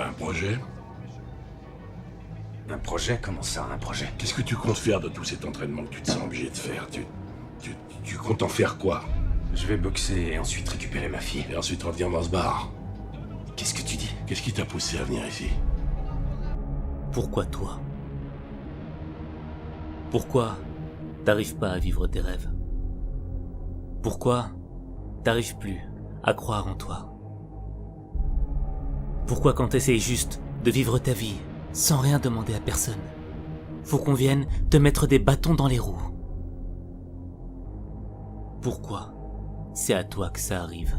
T'as un projet? Un projet? Comment ça, un projet? Qu'est-ce que tu comptes faire de tout cet entraînement que tu te sens obligé de faire? Tu comptes en faire quoi? Je vais boxer et ensuite récupérer ma fille. Et ensuite revenir dans ce bar? Qu'est-ce que tu dis? Qu'est-ce qui t'a poussé à venir ici? Pourquoi toi? Pourquoi t'arrives pas à vivre tes rêves? Pourquoi t'arrives plus à croire en toi? Pourquoi quand t'essayes juste de vivre ta vie sans rien demander à personne, faut qu'on vienne te mettre des bâtons dans les roues? Pourquoi c'est à toi que ça arrive?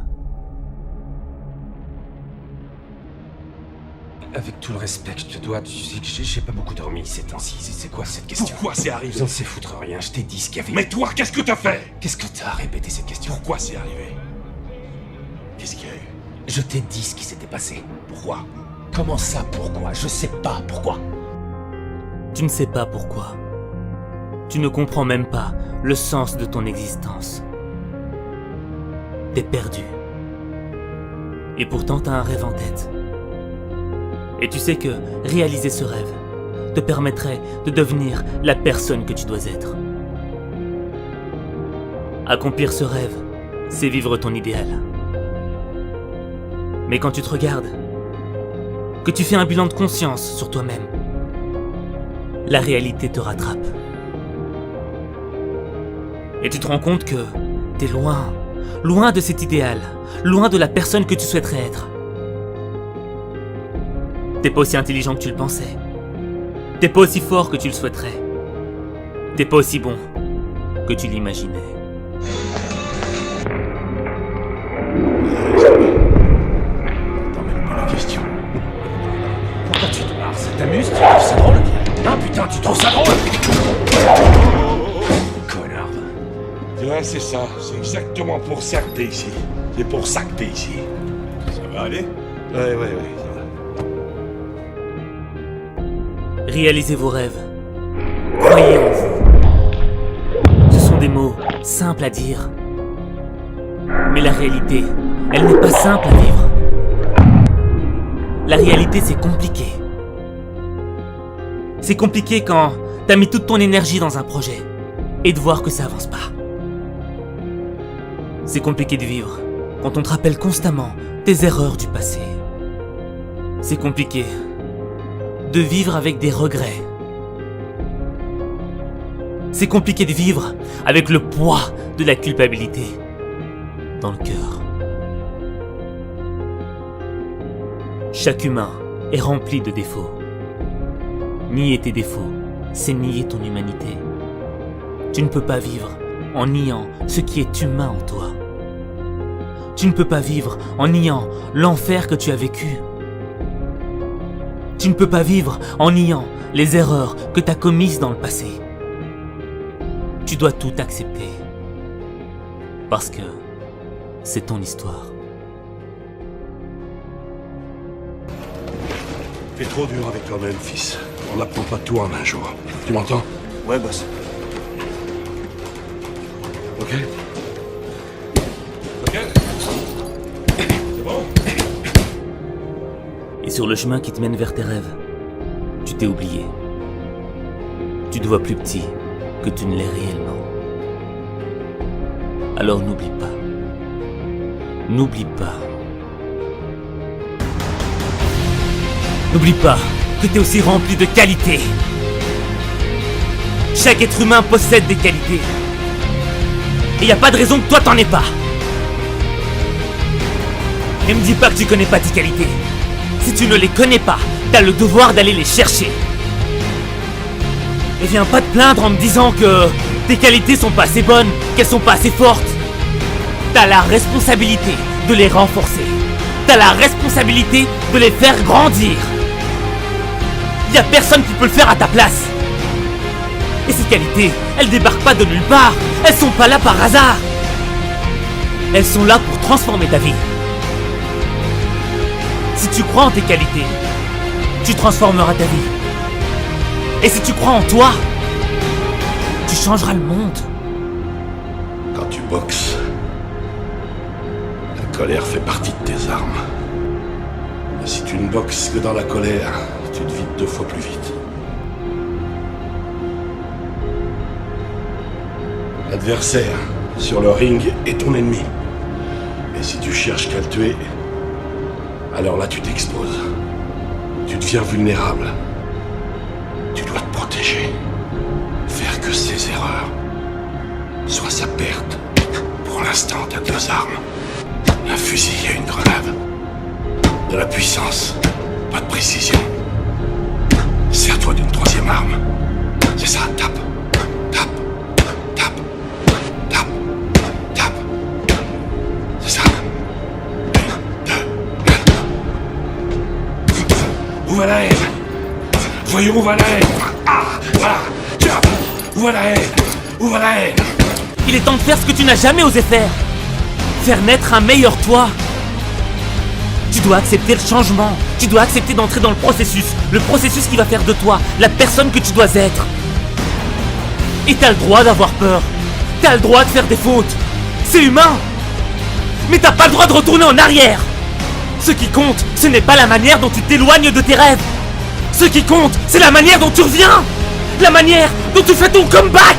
Avec tout le respect que je te dois, tu sais que j'ai pas beaucoup dormi ces temps-ci. C'est quoi cette question? Pourquoi c'est arrivé? J'en sais foutre rien, je t'ai dit ce qu'il y avait. Mais toi, qu'est-ce que t'as fait? Qu'est-ce que t'as répété cette question? Pourquoi c'est arrivé? Qu'est-ce qu'il y a eu? Je t'ai dit ce qui s'était passé. Pourquoi? Comment ça, pourquoi? Je sais pas pourquoi. Tu ne sais pas pourquoi. Tu ne comprends même pas le sens de ton existence. T'es perdu. Et pourtant t'as un rêve en tête. Et tu sais que réaliser ce rêve te permettrait de devenir la personne que tu dois être. Accomplir ce rêve, c'est vivre ton idéal. Mais quand tu te regardes, que tu fais un bilan de conscience sur toi-même, la réalité te rattrape. Et tu te rends compte que t'es loin, loin de cet idéal, loin de la personne que tu souhaiterais être. T'es pas aussi intelligent que tu le pensais. T'es pas aussi fort que tu le souhaiterais. T'es pas aussi bon que tu l'imaginais. T'en même pas la question. Pourquoi tu te marres? Ça t'amuse? Tu trouves ça drôle? Non, putain, tu trouves ça drôle? Connard. Ouais, c'est ça. C'est exactement pour ça que t'es ici. C'est pour ça que t'es ici. Ça va aller? Ouais, ça va. Réalisez vos rêves. Croyez en vous. Ce sont des mots simples à dire. Mais la réalité, elle n'est pas simple à vivre. La réalité, c'est compliqué. C'est compliqué quand t'as mis toute ton énergie dans un projet et de voir que ça avance pas. C'est compliqué de vivre quand on te rappelle constamment tes erreurs du passé. C'est compliqué de vivre avec des regrets. C'est compliqué de vivre avec le poids de la culpabilité dans le cœur. Chaque humain est rempli de défauts. Nier tes défauts, c'est nier ton humanité. Tu ne peux pas vivre en niant ce qui est humain en toi. Tu ne peux pas vivre en niant l'enfer que tu as vécu. Tu ne peux pas vivre en niant les erreurs que tu as commises dans le passé. Tu dois tout accepter. Parce que c'est ton histoire. T'es trop dur avec toi-même, fils. On n'apprend pas tout en un jour. Tu m'entends? Ouais, boss. Ok? Ok? C'est bon? Et sur le chemin qui te mène vers tes rêves, tu t'es oublié. Tu te vois plus petit que tu ne l'es réellement. Alors n'oublie pas. N'oublie pas. N'oublie pas que t'es aussi rempli de qualités. Chaque être humain possède des qualités. Et y a pas de raison que toi t'en aies pas. Et me dis pas que tu connais pas tes qualités. Si tu ne les connais pas, t'as le devoir d'aller les chercher. Et viens pas te plaindre en me disant que tes qualités sont pas assez bonnes, qu'elles sont pas assez fortes. T'as la responsabilité de les renforcer. T'as la responsabilité de les faire grandir. Y a personne qui peut le faire à ta place. Et ces qualités, elles débarquent pas de nulle part. Elles sont pas là par hasard. Elles sont là pour transformer ta vie. Si tu crois en tes qualités, tu transformeras ta vie. Et si tu crois en toi, tu changeras le monde. Quand tu boxes, la colère fait partie de tes armes. Mais si tu ne boxes que dans la colère, tu te vides 2 fois plus vite. L'adversaire sur le ring est ton ennemi. Et si tu cherches qu'à le tuer, alors là tu t'exposes. Tu deviens vulnérable. Tu dois te protéger. Faire que ses erreurs soient sa perte. Pour l'instant, t'as 2 armes. Un fusil et une grenade. De la puissance, pas de précision. Sers-toi d'une 3e arme. C'est ça, tape. Tape. Tape. Tape. Tape. C'est ça. 1, 2, 1. Où va la haine? Voyons où va la haine. Ah, voilà. Tiens. Où va la haine? Où va la haine? Il est temps de faire ce que tu n'as jamais osé faire. Faire naître un meilleur toi. Tu dois accepter le changement. Tu dois accepter d'entrer dans le processus qui va faire de toi la personne que tu dois être. Et t'as le droit d'avoir peur. T'as le droit de faire des fautes. C'est humain. Mais t'as pas le droit de retourner en arrière. Ce qui compte, ce n'est pas la manière dont tu t'éloignes de tes rêves. Ce qui compte, c'est la manière dont tu reviens. La manière dont tu fais ton comeback.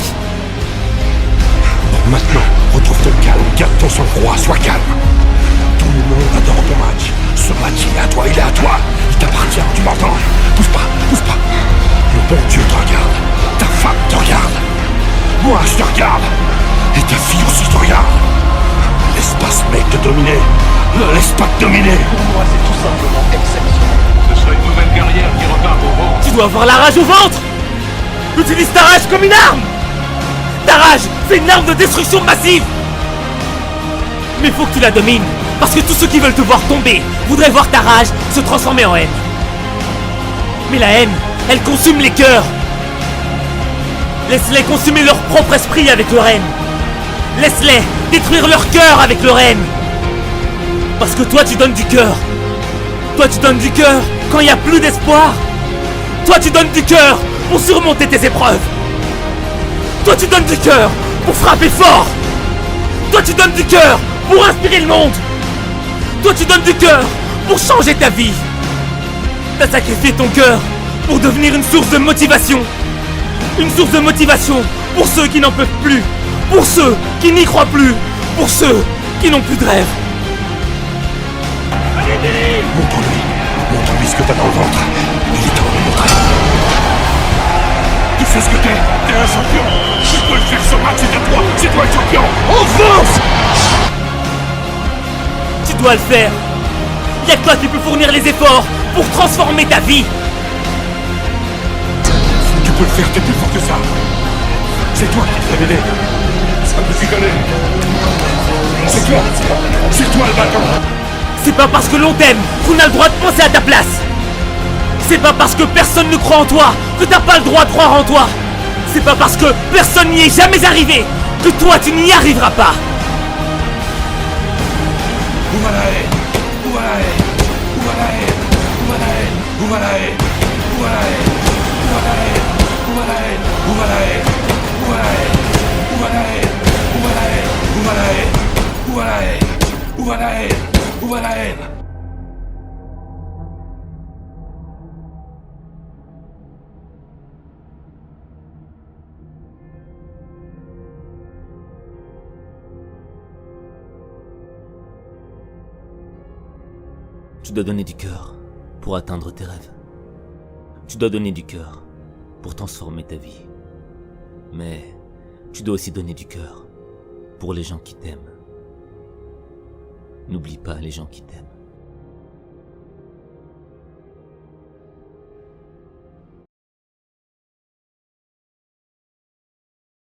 Maintenant, retrouve ton calme, garde ton sang-froid, sois calme. Tout le monde adore ton match. Ce match, il est à toi, il est à toi. Il t'appartient, tu m'entends? Pousse pas, pousse pas. Le bon Dieu te regarde. Ta femme te regarde. Moi, je te regarde. Et ta fille aussi te regarde. Laisse pas ce mec te dominer. Ne laisse pas te dominer. Pour moi, c'est tout simplement exceptionnel. Ce serait une nouvelle carrière qui repart au vent. Tu dois avoir la rage au ventre. Utilise ta rage comme une arme. Ta rage, c'est une arme de destruction massive. Mais faut que tu la domines. Parce que tous ceux qui veulent te voir tomber voudraient voir ta rage se transformer en haine. Mais la haine, elle consume les cœurs. Laisse-les consumer leur propre esprit avec leur haine. Laisse-les détruire leur cœur avec leur haine. Parce que toi tu donnes du cœur. Toi tu donnes du cœur quand il n'y a plus d'espoir. Toi tu donnes du cœur pour surmonter tes épreuves. Toi tu donnes du cœur pour frapper fort. Toi tu donnes du cœur pour inspirer le monde. Toi tu donnes du cœur pour changer ta vie. T'as sacrifié ton cœur pour devenir une source de motivation. Une source de motivation pour ceux qui n'en peuvent plus. Pour ceux qui n'y croient plus. Pour ceux qui n'ont plus de rêve. Montre-lui ce que t'as dans le ventre. Il est temps de le montrer. Tu sais ce que t'es un champion. Tu peux le faire, ce match, c'est à toi. C'est toi le champion. On fonce. Tu dois le faire. Y'a que toi qui peux fournir les efforts pour transformer ta vie. Tu peux le faire, t'es plus fort que ça. C'est toi qui te révélé. Ça me s'y connaît. C'est toi le bâton. C'est pas parce que l'on t'aime qu'on a le droit de penser à ta place. C'est pas parce que personne ne croit en toi que t'as pas le droit de croire en toi. C'est pas parce que personne n'y est jamais arrivé que toi tu n'y arriveras pas. Où va la haine? Où va la haine? Où va la haine? Où va la haine? Où va la haine? Où va la haine? Où va la haine? Où va la haine? Où va la haine? Où va la haine? Où va la haine? Où va la haine? Où va la haine? Où va la haine? Où va la haine? Où va la haine? Tu dois donner du cœur pour atteindre tes rêves. Tu dois donner du cœur pour transformer ta vie. Mais tu dois aussi donner du cœur pour les gens qui t'aiment. N'oublie pas les gens qui t'aiment.